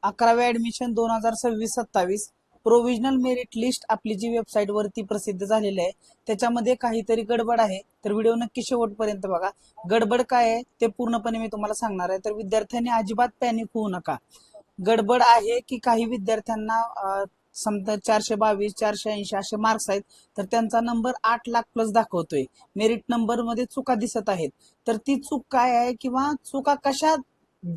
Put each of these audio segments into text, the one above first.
11वे admission 2026-27 provisional merit list आपली जी website वरती प्रसिद्ध झालेली आहे त्याच्यामध्ये काहीतरी गडबड आहे, तर व्हिडिओ नक्की शेवटपर्यंत बघा. गडबड काय आहे ते पूर्णपणे मी तुम्हाला सांगणार आहे, तर विद्यार्थ्यांनी अजिबात पॅनिक होऊ नका. गडबड आहे की काही विद्यार्थ्यांना समजा 422 480 असे मार्क्स आहेत, तर त्यांचा नंबर 8 लाख प्लस दाखवतोय. मेरिट नंबर मध्ये चुका दिसत आहेत, तर ती चूक काय आहे किंवा चुका कशा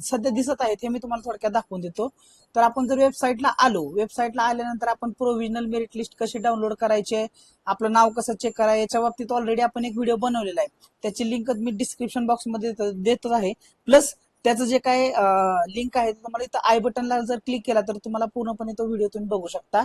सध्या दिसत आहेत हे मी तुम्हाला थोडक्यात दाखवून देतो. तर आपण जर वेबसाईटला आलो, वेबसाईटला आल्यानंतर आपण प्रोव्हिजनल मेरिट लिस्ट कशी डाउनलोड करायची, आपलं नाव कसं चेक करायचं याच्या बाबतीत ऑलरेडी आपण एक व्हिडिओ बनवलेला आहे. त्याची लिंक मी डिस्क्रिप्शन बॉक्स मध्ये देतच आहे. प्लस त्याचं जे काय लिंक आहे तुम्हाला इथं आय बटनला जर क्लिक केला तर तुम्हाला पूर्णपणे तो व्हिडिओ तुम्ही बघू शकता.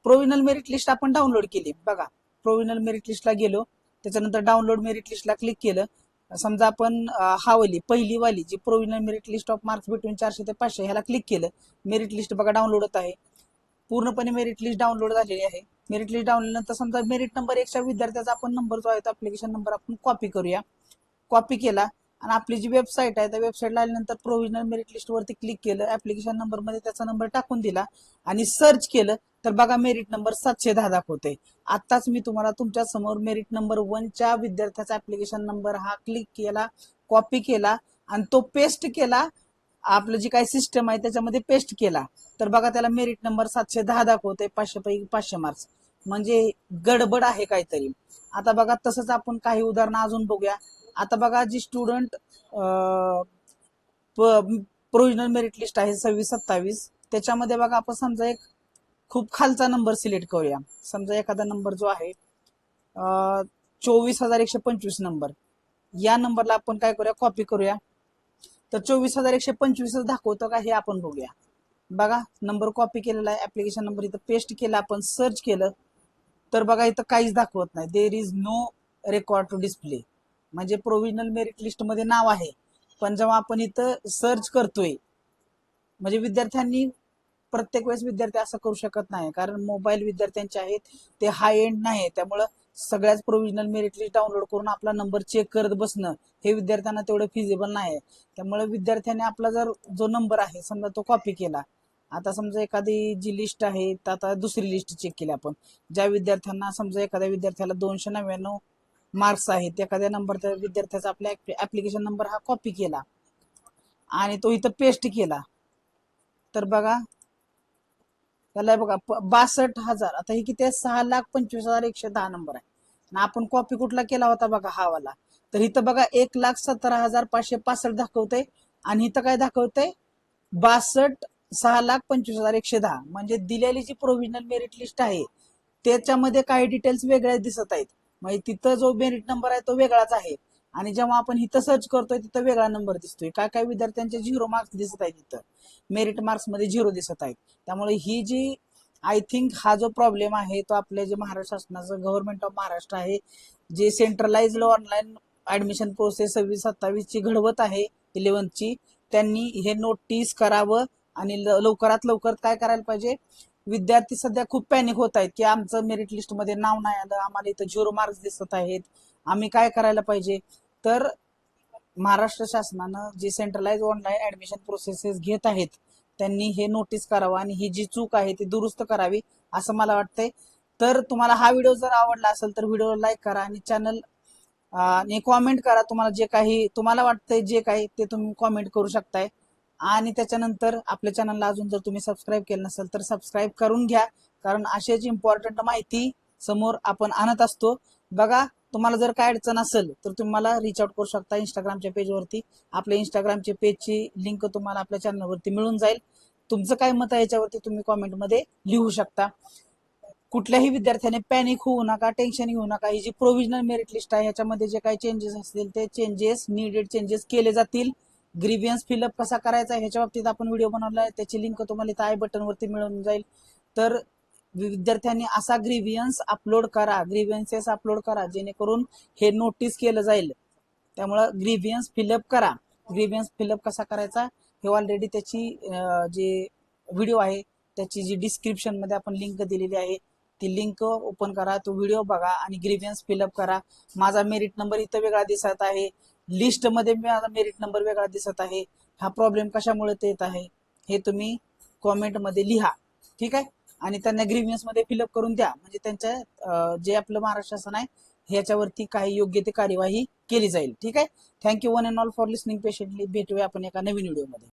प्रोव्हिजनल मेरिट लिस्ट आपण डाउनलोड केली बघा. प्रोव्हिजनल मेरिट लिस्टला गेलो, त्याच्यानंतर डाउनलोड मेरिट लिस्टला क्लिक केलं. समजा आपण हावली पहिली वाली जी provisional merit list of marks between 400 ते 500 ह्याला क्लिक केलं. मेरिट लिस्ट बघा डाउनलोड होत आहे. पूर्णपणे मेरिट लिस्ट डाउनलोड झालेली आहे. मेरिट लिस्ट डाउनलोड नंतर समजा मेरिट नंबर 1च्या विद्यार्थ्याचा आपण नंबर जो आहे तो ऍप्लिकेशन नंबर आपण कॉपी करूया. कॉपी केला आणि आपली जी वेबसाईट आहे त्या वेबसाईटला आल्यानंतर प्रोव्हिजनल मेरिट लिस्ट वरती क्लिक केलं, ऍप्लिकेशन नंबर मध्ये त्याचा नंबर टाकून दिला आणि सर्च केलं तर बघा मेरिट नंबर 710 दाखवते. आताच मी तुम्हाला तुमच्या समोर मेरिट नंबर 1च्या विद्यार्थ्याचा ऍप्लिकेशन नंबर हा क्लिक केला, कॉपी केला आणि तो पेस्ट केला. आपलं जी काही सिस्टम आहे त्याच्यामध्ये पेस्ट केला तर बघा त्याला मेरिट नंबर 710 दाखवते. 500 पैकी 500 मार्क्स. म्हणजे गडबड आहे काहीतरी. आता बघा तसंच आपण काही उदाहरणं अजून बघूया. आता बघा जी स्टुडंट प्रोव्हिजनल मेरिट लिस्ट आहे 26-27 त्याच्यामध्ये बघा आपण समजा एक खूप खालचा नंबर सिलेक्ट करूया. समजा एखादा नंबर जो आहे 24,125 नंबर, या नंबरला आपण काय करूया, कॉपी करूया. तर 24,125 दाखवतो का हे आपण बघूया. बघा नंबर कॉपी केलेला आहे, ऍप्लिकेशन नंबर इथं पेस्ट केला, आपण सर्च केलं तर बघा इथं काहीच दाखवत नाही. There is no record to display. म्हणजे प्रोव्हिजनल मेरिट लिस्ट मध्ये नाव आहे पण जेव्हा आपण इथं सर्च करतोय, म्हणजे विद्यार्थ्यांनी प्रत्येक वेळेस विद्यार्थी असं करू शकत नाही कारण मोबाईल विद्यार्थ्यांचे आहेत ते हाय एंड नाही, त्यामुळं सगळ्याच प्रोव्हिजनल मेरिट लिस्ट डाउनलोड करून आपला नंबर चेक करत बसणं हे विद्यार्थ्यांना तेवढं फिजिबल नाही आहे. त्यामुळे विद्यार्थ्यांनी आपला जर जो नंबर आहे समजा तो कॉपी केला. आता समजा एखादी जी लिस्ट आहे आता दुसरी लिस्ट चेक केली आपण. ज्या विद्यार्थ्यांना समजा एखाद्या विद्यार्थ्याला 299 मार्क्स आहेत, एखाद्या नंबर त्या विद्यार्थ्याचा आपल्या ऍप्लिकेशन नंबर हा कॉपी केला आणि तो इथं पेस्ट केला तर बघा त्याला बघा 62,000. आता हे किती आहे, 6,25,110 नंबर आहे आणि आपण कॉपी कुठला केला होता बघा हा वाला. तर इथं बघा 1,17,565 दाखवते आणि इथं काय दाखवते 6,25,110. म्हणजे दिलेली जी प्रोव्हिजनल मेरिट लिस्ट आहे त्याच्यामध्ये काही डिटेल्स वेगळ्या दिसत आहेत. म्हणजे तिथं जो मेरिट नंबर आहे तो वेगळाच आहे आणि जेव्हा आपण इथं सर्च करतोय तिथं वेगळा नंबर दिसतोय. काय काय विद्यार्थ्यांचे 0 मार्क्स दिसत आहेत, तिथं मेरिट मार्क्स मध्ये 0 दिसत आहेत. त्यामुळे ही जी आय थिंक हा जो प्रॉब्लेम आहे तो आपल्या जे महाराष्ट्र शासनाचं गव्हर्नमेंट ऑफ महाराष्ट्र आहे जे सेंट्रलाइज्ड ऑनलाईन ऍडमिशन प्रोसेस 26-27 ची घडवत आहे 11th ची, त्यांनी हे नोटीस करावं आणि लवकरात लवकर काय करायला पाहिजे. विद्यार्थी सध्या खूप पॅनिक होत आहेत की आमचं मेरिट लिस्ट मध्ये नाव नाही आलं, आम्हाला इथं 0 मार्क्स दिसत आहेत, आम्ही काय करायला पाहिजे. तर महाराष्ट्र शासनानं जे सेंट्रलाइज ऑनलाईन ऍडमिशन प्रोसेसेस घेत आहेत त्यांनी हे नोटीस करावं आणि ही जी चूक आहे ती दुरुस्त करावी असं मला वाटतंय. तर तुम्हाला हा व्हिडिओ जर आवडला असेल तर व्हिडिओला लाईक करा आणि चॅनल आणि कॉमेंट करा. तुम्हाला जे काही तुम्हाला वाटतंय जे काही ते तुम्ही कॉमेंट करू शकताय. आणि त्याच्यानंतर आपल्या चॅनलला अजून जर तुम्ही सबस्क्राईब केलं नसेल तर सबस्क्राईब करून घ्या, कारण अशाच इम्पॉर्टंट माहिती समोर आपण आणत असतो. बघा तुम्हाला जर काय अडचण असेल तर तुम्ही मला रीच आउट करू शकता इंस्टाग्रामच्या पेजवरती. आपल्या इंस्टाग्रामच्या पेजची लिंक तुम्हाला आपल्या चॅनलवरती मिळून जाईल. तुमचं काय मत आहे याच्यावरती तुम्ही कॉमेंटमध्ये लिहू शकता. कुठल्याही विद्यार्थ्याने पॅनिक होऊ नका, टेन्शन घेऊ नका. ही जी प्रोव्हिजनल मेरिट लिस्ट आहे ह्याच्यामध्ये जे काही चेंजेस असतील ते चेंजेस नीडेड चेंजेस केले जातील. ग्रीव्हियन्स फिलअप कसा करायचा ह्याच्या बाबतीत आपण व्हिडिओ बनवला आहे, त्याची लिंक तुम्हाला इथं आय बटन वरती मिळून जाईल. तर विद्यार्थ्यांनी असा ग्रीव्हियन्स अपलोड करा, ग्रीव्हियन्सेस अपलोड करा जेणेकरून हे नोटीस केलं जाईल. त्यामुळं ग्रीव्हियन्स फिलअप करा. ग्रीव्हियन्स फिलअप कसा करायचा हे ऑलरेडी त्याची जे व्हिडिओ आहे त्याची जी डिस्क्रिप्शन मध्ये आपण लिंक दिलेली आहे ती लिंक ओपन करा, तो व्हिडिओ बघा आणि ग्रीव्हियन्स फिलअप करा. माझा मेरिट नंबर इथं वेगळा दिसत आहे, लिस्ट मध्ये माझा मेरिट नंबर वेगळा दिसत आहे. हा प्रॉब्लेम कशामुळे येत आहे हे तुम्ही कॉमेंटमध्ये लिहा. ठीक आहे. आणि त्यांना ग्रीव्हन्स मध्ये फिलअप करून द्या, म्हणजे त्यांच्या जे आपलं महाराष्ट्र शासन आहे ह्याच्यावरती काही योग्य ते कार्यवाही केली जाईल. ठीक आहे. Thank you one and all for listening patiently. भेटूया आपण एका नवीन व्हिडिओमध्ये.